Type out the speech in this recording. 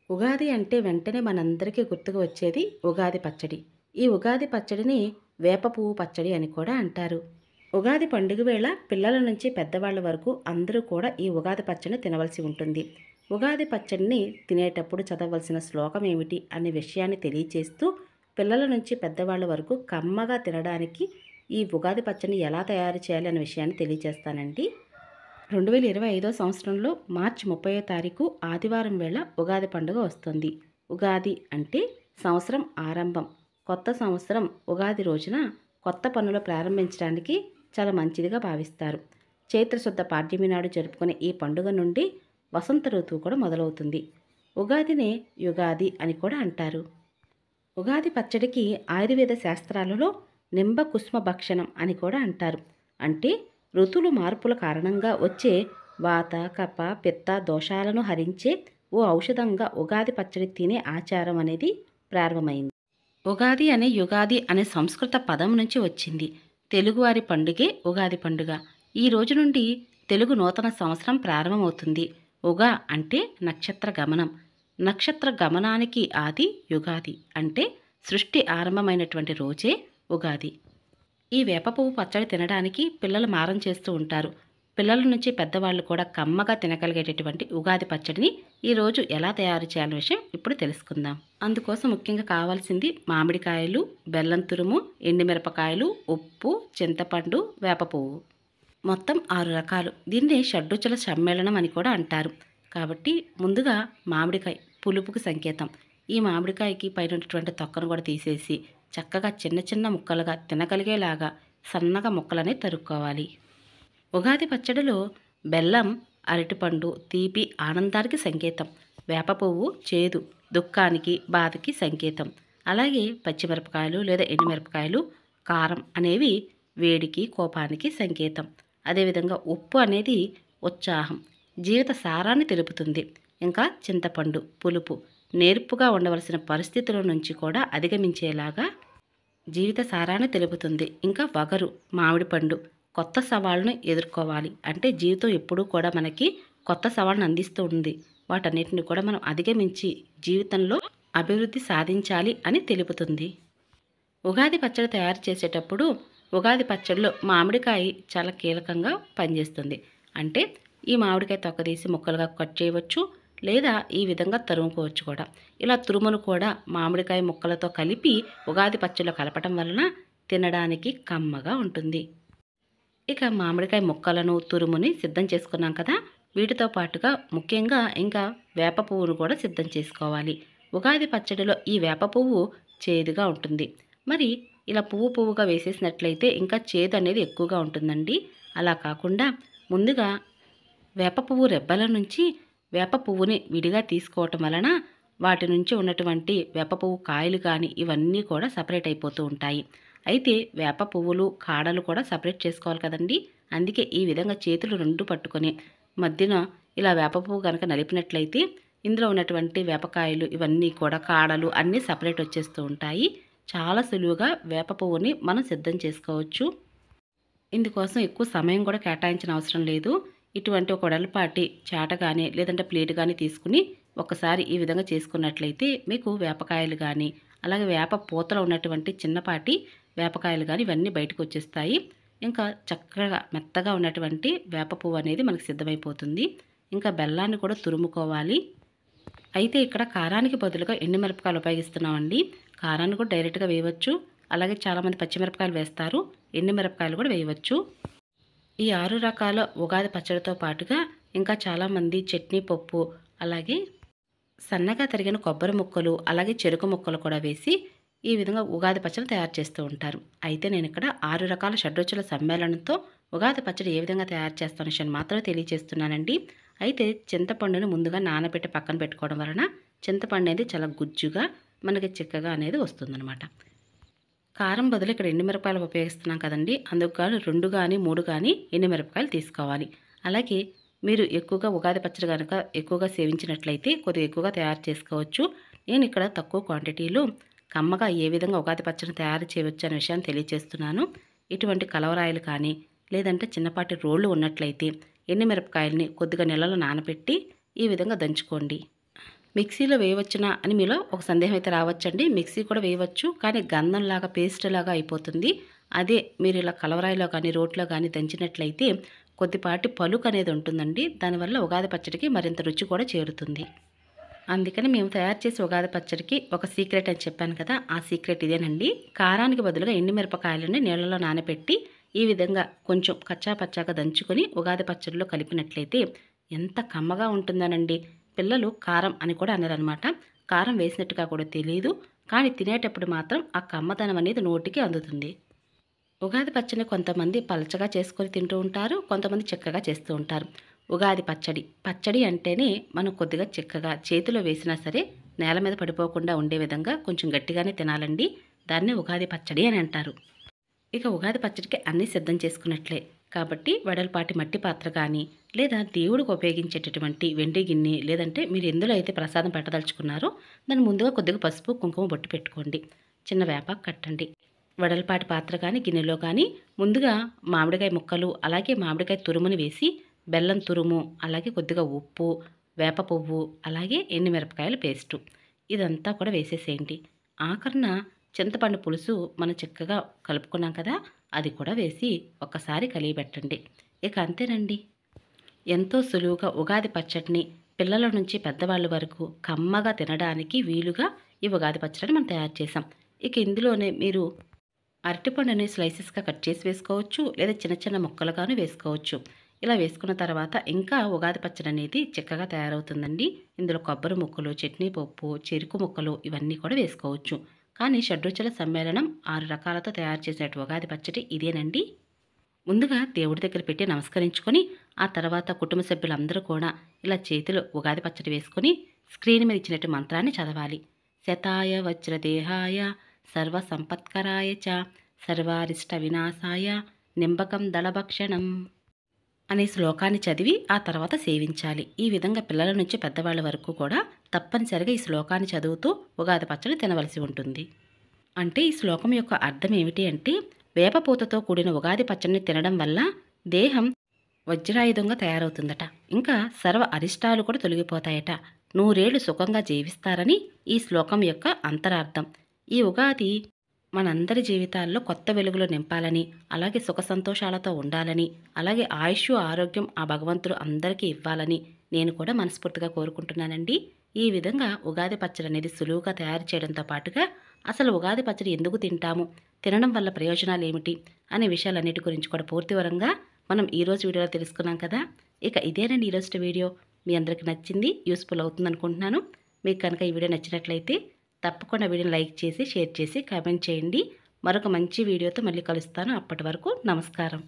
ఉగాది అంటే వెంటనే మనందరికీ గుర్తుకు వచ్చేది ఉగాది పచ్చడి. ఈ ఉగాది పచ్చడిని వేప పువ్వు పచ్చడి అని కూడా అంటారు. ఉగాది పండుగ వేళ పిల్లల నుంచి పెద్దవాళ్ళ వరకు అందరూ కూడా ఈ ఉగాది పచ్చడిని తినవలసి ఉంటుంది. ఉగాది పచ్చడిని తినేటప్పుడు చదవలసిన శ్లోకం ఏమిటి అనే విషయాన్ని తెలియచేస్తూ పిల్లల నుంచి పెద్దవాళ్ళ వరకు కమ్మగా తినడానికి ఈ ఉగాది పచ్చడిని ఎలా తయారు చేయాలి అనే విషయాన్ని తెలియచేస్తానండి. 2025 సంవత్సరంలో మార్చి 30వ తారీఖు ఆదివారం వేళ ఉగాది పండుగ వస్తుంది. ఉగాది అంటే సంవత్సరం ఆరంభం. కొత్త సంవత్సరం ఉగాది రోజున కొత్త పనులు ప్రారంభించడానికి చాలా మంచిదిగా భావిస్తారు. చైత్రశుద్ధ పాడ్యమి నాడు జరుపుకునే ఈ పండుగ నుండి వసంత ఋతువు కూడా మొదలవుతుంది. ఉగాదినే యుగాది అని కూడా అంటారు. ఉగాది పచ్చడికి ఆయుర్వేద శాస్త్రాలలో నింబ కుష్మ భక్షణం అని కూడా అంటారు. అంటే ఋతువుల మార్పుల కారణంగా వచ్చే వాత కఫ పిత్త దోషాలను హరించే ఓ ఔషధంగా ఉగాది పచ్చడి తినే ఆచారం అనేది ప్రారంభమైంది. ఉగాది అనే యుగాది అనే సంస్కృత పదం నుంచి వచ్చింది. తెలుగువారి పండుగే ఉగాది పండుగ. ఈ రోజు నుండి తెలుగు నూతన సంవత్సరం ప్రారంభమవుతుంది. ఉగా అంటే నక్షత్ర గమనం. నక్షత్ర గమనానికి ఆది యుగాది. అంటే సృష్టి ఆరంభమైనటువంటి రోజే ఉగాది. ఈ వేప పువ్వు పచ్చడి తినడానికి పిల్లలు మారం చేస్తూ ఉంటారు. పిల్లల నుంచి పెద్దవాళ్ళు కూడా కమ్మగా తినగలిగేటటువంటి ఉగాది పచ్చడిని ఈరోజు ఎలా తయారు చేయాలనే విషయం ఇప్పుడు తెలుసుకుందాం. అందుకోసం ముఖ్యంగా కావాల్సింది మామిడికాయలు, బెల్లం తురుము, ఎండుమిరపకాయలు, ఉప్పు, చింతపండు, వేప పువ్వు. మొత్తం 6 రకాలు. దీన్ని షడ్రుచుల సమ్మేళనం అని కూడా అంటారు. కాబట్టి ముందుగా మామిడికాయ పులుపుకి సంకేతం. ఈ మామిడికాయకి పైన ఉన్నటువంటి తొక్కను కూడా తీసేసి చక్కగా చిన్న చిన్న ముక్కలుగా తినగలిగేలాగా సన్నగా ముక్కలనే తరుక్కోవాలి. ఉగాది పచ్చడిలో బెల్లం అరటిపండు తీపి ఆనందానికి సంకేతం. వేప పువ్వు చేదు దుఃఖానికి బాధకి సంకేతం. అలాగే పచ్చిమిరపకాయలు లేదా ఎండుమిరపకాయలు కారం అనేవి వేడికి కోపానికి సంకేతం. అదేవిధంగా ఉప్పు అనేది ఉత్సాహం జీవిత సారాన్ని తెలుపుతుంది. ఇంకా చింతపండు పులుపు నేర్పుగా ఉండవలసిన పరిస్థితుల నుంచి కూడా అధిగమించేలాగా జీవిత సారాన్ని తెలుపుతుంది. ఇంకా వగరు మామిడి పండు కొత్త సవాళ్ళను ఎదుర్కోవాలి. అంటే జీవితం ఎప్పుడూ కూడా మనకి కొత్త సవాళ్ళను అందిస్తూ ఉంది. వాటన్నిటిని కూడా మనం అధిగమించి జీవితంలో అభివృద్ధి సాధించాలి అని తెలుపుతుంది. ఉగాది పచ్చడి తయారు చేసేటప్పుడు ఉగాది పచ్చడిలో మామిడికాయ చాలా కీలకంగా పనిచేస్తుంది. అంటే ఈ మామిడికాయ తొక్క తీసి ముక్కలుగా కట్ చేయవచ్చు, లేదా ఈ విధంగా తురుముకోవచ్చు కూడా. ఇలా తురుమును కూడా మామిడికాయ ముక్కలతో కలిపి ఉగాది పచ్చడిలో కలపటం వలన తినడానికి కమ్మగా ఉంటుంది. ఇక మామిడికాయ ముక్కలను తురుముని సిద్ధం చేసుకున్నాం కదా, వీటితో పాటుగా ముఖ్యంగా ఇంకా వేప పువ్వును కూడా సిద్ధం చేసుకోవాలి. ఉగాది పచ్చడిలో ఈ వేప పువ్వు చేదుగా ఉంటుంది. మరి ఇలా పువ్వుగా వేసేసినట్లయితే ఇంకా చేదు అనేది ఎక్కువగా ఉంటుందండి. అలా కాకుండా ముందుగా వేప పువ్వు రెబ్బల నుంచి వేప పువ్వుని విడిగా తీసుకోవటం వలన వాటి నుంచి ఉన్నటువంటి వేప పువ్వు కాయలు కానీ ఇవన్నీ కూడా సపరేట్ అయిపోతూ ఉంటాయి. అయితే వేప పువ్వులు కాడలు కూడా సపరేట్ చేసుకోవాలి కదండి. అందుకే ఈ విధంగా చేతులు రెండు పట్టుకొని మధ్యన ఇలా వేప పువ్వు కనుక నలిపినట్లయితే ఇందులో ఉన్నటువంటి వేపకాయలు ఇవన్నీ కూడా కాడలు అన్నీ సపరేట్ వచ్చేస్తూ ఉంటాయి. చాలా సులువుగా వేప పువ్వుని మనం సిద్ధం చేసుకోవచ్చు. ఇందుకోసం ఎక్కువ సమయం కూడా కేటాయించిన అవసరం లేదు. ఇటువంటి ఒక వెడల్పాటి చాట కానీ లేదంటే ప్లేట్ కానీ తీసుకుని ఒకసారి ఈ విధంగా చేసుకున్నట్లయితే మీకు వేపకాయలు కానీ అలాగే వేప పూతలో ఉన్నటువంటి చిన్నపాటి వేపకాయలు కానీ ఇవన్నీ బయటకు వచ్చేస్తాయి. ఇంకా చక్కగా మెత్తగా ఉన్నటువంటి వేప పువ్వు అనేది మనకు సిద్ధమైపోతుంది. ఇంకా బెల్లాన్ని కూడా తురుముకోవాలి. అయితే ఇక్కడ కారానికి బదులుగా ఎండుమిరపకాయలు ఉపయోగిస్తున్నామండి. కారాన్ని కూడా డైరెక్ట్గా వేయవచ్చు. అలాగే చాలామంది పచ్చిమిరపకాయలు వేస్తారు, ఎండుమిరపకాయలు కూడా వేయవచ్చు. ఈ 6 రకాల ఉగాది పచ్చడితో పాటుగా ఇంకా చాలామంది చట్నీ పప్పు అలాగే సన్నగా తరిగిన కొబ్బరి ముక్కలు అలాగే చెరుకు ముక్కలు కూడా వేసి ఈ విధంగా ఉగాది పచ్చడి తయారు చేస్తూ ఉంటారు. అయితే నేను ఇక్కడ 6 రకాల షడ్రుచుల సమ్మేళనంతో ఉగాది పచ్చడి ఏ విధంగా తయారు చేస్తాను విషయాన్ని మాత్రమే తెలియజేస్తున్నానండి. అయితే చింతపండుని ముందుగా నానబెట్టి పక్కన పెట్టుకోవడం వలన చింతపండు అనేది చాలా గుజ్జుగా మనకి చిక్కగా అనేది వస్తుందన్నమాట. కారం బదులు ఇక్కడ ఎండుమిరపకాయలు ఉపయోగిస్తున్నాం కదండి. అందుకు కానీ 2 కానీ 3 కానీ ఎండుమిరపకాయలు తీసుకోవాలి. అలాగే మీరు ఎక్కువగా ఉగాది పచ్చడి కనుక ఎక్కువగా సేవించినట్లయితే కొద్దిగా ఎక్కువగా తయారు చేసుకోవచ్చు. నేను ఇక్కడ తక్కువ క్వాంటిటీలో కమ్మగా ఏ విధంగా ఉగాది పచ్చడిని తయారు చేయవచ్చు అనే విషయాన్ని తెలియజేస్తున్నాను. ఇటువంటి కలవరాయలు కానీ లేదంటే చిన్నపాటి రోళ్ళు ఉన్నట్లయితే ఎండుమిరపకాయలని కొద్దిగా నీళ్ళలో నానబెట్టి ఈ విధంగా దంచుకోండి. మిక్సీలో వేయవచ్చునా అని మీలో ఒక సందేహం అయితే రావచ్చండి. మిక్సీ కూడా వేయవచ్చు, కానీ గంధంలాగా పేస్ట్ లాగా అయిపోతుంది. అదే మీరు ఇలా కలవరాయిలో కానీ రోట్లో కానీ దంచినట్లయితే కొద్దిపాటి పలుకు అనేది ఉంటుందండి. దానివల్ల ఉగాది పచ్చడికి మరింత రుచి కూడా చేరుతుంది. అందుకని మేము తయారు చేసే ఉగాది పచ్చడికి ఒక సీక్రెట్ అని చెప్పాను కదా, ఆ సీక్రెట్ ఇదేనండి. కారానికి బదులుగా ఎండుమిరపకాయలని నీళ్ళలో నానబెట్టి ఈ విధంగా కొంచెం కచ్చా పచ్చాగా దంచుకొని ఉగాది పచ్చడిలో కలిపినట్లయితే ఎంత కమ్మగా ఉంటుందోనండి. పిల్లలు కారం అని కూడా అన్నారనమాట. కారం వేసినట్టుగా కూడా తెలియదు, కానీ తినేటప్పుడు మాత్రం ఆ కమ్మదనం అనేది నోటికి అందుతుంది. ఉగాది పచ్చడిని కొంతమంది పలచగా చేసుకొని తింటూ ఉంటారు, కొంతమంది చిక్కగా చేస్తూ ఉంటారు. ఉగాది పచ్చడి అంటేనే మనం కొద్దిగా చిక్కగా చేతిలో వేసినా సరే నేల మీద పడిపోకుండా ఉండే విధంగా కొంచెం గట్టిగానే తినాలండి. దాన్నే ఉగాది పచ్చడి అని అంటారు. ఇక ఉగాది పచ్చడికి అన్నీ సిద్ధం చేసుకున్నట్లే కాబట్టి వెడల్పాటి మట్టి పాత్ర కానీ, లేదా దేవుడికి ఉపయోగించేటటువంటి వెండి గిన్నె, లేదంటే మీరు ఎందులో అయితే ప్రసాదం పెట్టదలుచుకున్నారో దాన్ని ముందుగా కొద్దిగా పసుపు కుంకుమ బొట్టు పెట్టుకోండి. చిన్న వేపాకు కట్టండి. వెడల్పాటి పాత్ర కానీ గిన్నెలో కానీ ముందుగా మామిడికాయ ముక్కలు, అలాగే మామిడికాయ తురుముని వేసి బెల్లం తురుము, అలాగే కొద్దిగా ఉప్పు, వేప పువ్వు, అలాగే ఎండుమిరపకాయల పేస్టు ఇదంతా కూడా వేసేసేయండి. ఆఖరణ చింతపండు పులుసు మనం చక్కగా కలుపుకున్నాం కదా, అది కూడా వేసి ఒక్కసారి కలియబెట్టండి. ఇక అంతేనండి. ఎంతో సులువుగా ఉగాది పచ్చడిని పిల్లల నుంచి పెద్దవాళ్ళ వరకు కమ్మగా తినడానికి వీలుగా ఈ ఉగాది పచ్చడిని మనం తయారు చేసాం. ఇక ఇందులోనే మీరు అరటిపండుని స్లైసెస్గా కట్ చేసి వేసుకోవచ్చు, లేదా చిన్న చిన్న ముక్కలుగాను వేసుకోవచ్చు. ఇలా వేసుకున్న తర్వాత ఇంకా ఉగాది పచ్చడి అనేది చిక్కగా తయారవుతుందండి. ఇందులో కొబ్బరి ముక్కలు, చట్నీ పప్పు, చెరుకు ముక్కలు ఇవన్నీ కూడా వేసుకోవచ్చు. కానీ షడ్రుచుల సమ్మేళనం 6 రకాలతో తయారు చేసినట్టు ఉగాది పచ్చడి ఇదేనండి. ముందుగా దేవుడి దగ్గర పెట్టి నమస్కరించుకొని ఆ తర్వాత కుటుంబ సభ్యులందరూ కూడా ఇలా చేతిలో ఉగాది పచ్చడి వేసుకొని స్క్రీన్ మీద ఇచ్చినట్టు మంత్రాన్ని చదవాలి. శతాయ వజ్రదేహాయ సర్వ సంపత్కరాయ చ సర్వారిష్ట వినాశాయ నింబకం దళభక్షణం అనే శ్లోకాన్ని చదివి ఆ తర్వాత సేవించాలి. ఈ విధంగా పిల్లల నుంచి పెద్దవాళ్ళ వరకు కూడా తప్పనిసరిగా ఈ శ్లోకాన్ని చదువుతూ ఉగాది పచ్చడి తినవలసి ఉంటుంది. అంటే ఈ శ్లోకం యొక్క అర్థం ఏమిటి అంటే, వేపపూతతో కూడిన ఉగాది పచ్చడిని తినడం వల్ల దేహం వజ్రాయుధంగా తయారవుతుందట. ఇంకా సర్వ అరిష్టాలు కూడా తొలగిపోతాయట. 100 ఏళ్లు సుఖంగా జీవిస్తారని ఈ శ్లోకం యొక్క అంతరార్థం. ఈ ఉగాది మనందరి జీవితాల్లో కొత్త వెలుగులు నింపాలని, అలాగే సుఖ సంతోషాలతో ఉండాలని, అలాగే ఆయుష్ ఆరోగ్యం ఆ భగవంతుడు అందరికీ ఇవ్వాలని నేను కూడా మనస్ఫూర్తిగా కోరుకుంటున్నానండి. ఈ విధంగా ఉగాది పచ్చడి అనేది సులువుగా తయారు చేయడంతో పాటుగా అసలు ఉగాది పచ్చడి ఎందుకు తింటాము, తినడం వల్ల ప్రయోజనాలు ఏమిటి అనే విషయాలన్నిటి గురించి కూడా పూర్తి వివరంగా మనం ఈరోజు వీడియోలో తెలుసుకున్నాం కదా. ఇక ఇదేనండి ఈరోజు వీడియో. మీ అందరికీ నచ్చింది, యూస్ఫుల్ అవుతుంది అనుకుంటున్నాను. మీకు కనుక ఈ వీడియో నచ్చినట్లయితే తప్పకుండా వీడియోని లైక్ చేసి, షేర్ చేసి, కామెంట్ చేయండి. మరొక మంచి వీడియోతో మళ్ళీ కలుస్తాను. అప్పటి వరకు నమస్కారం.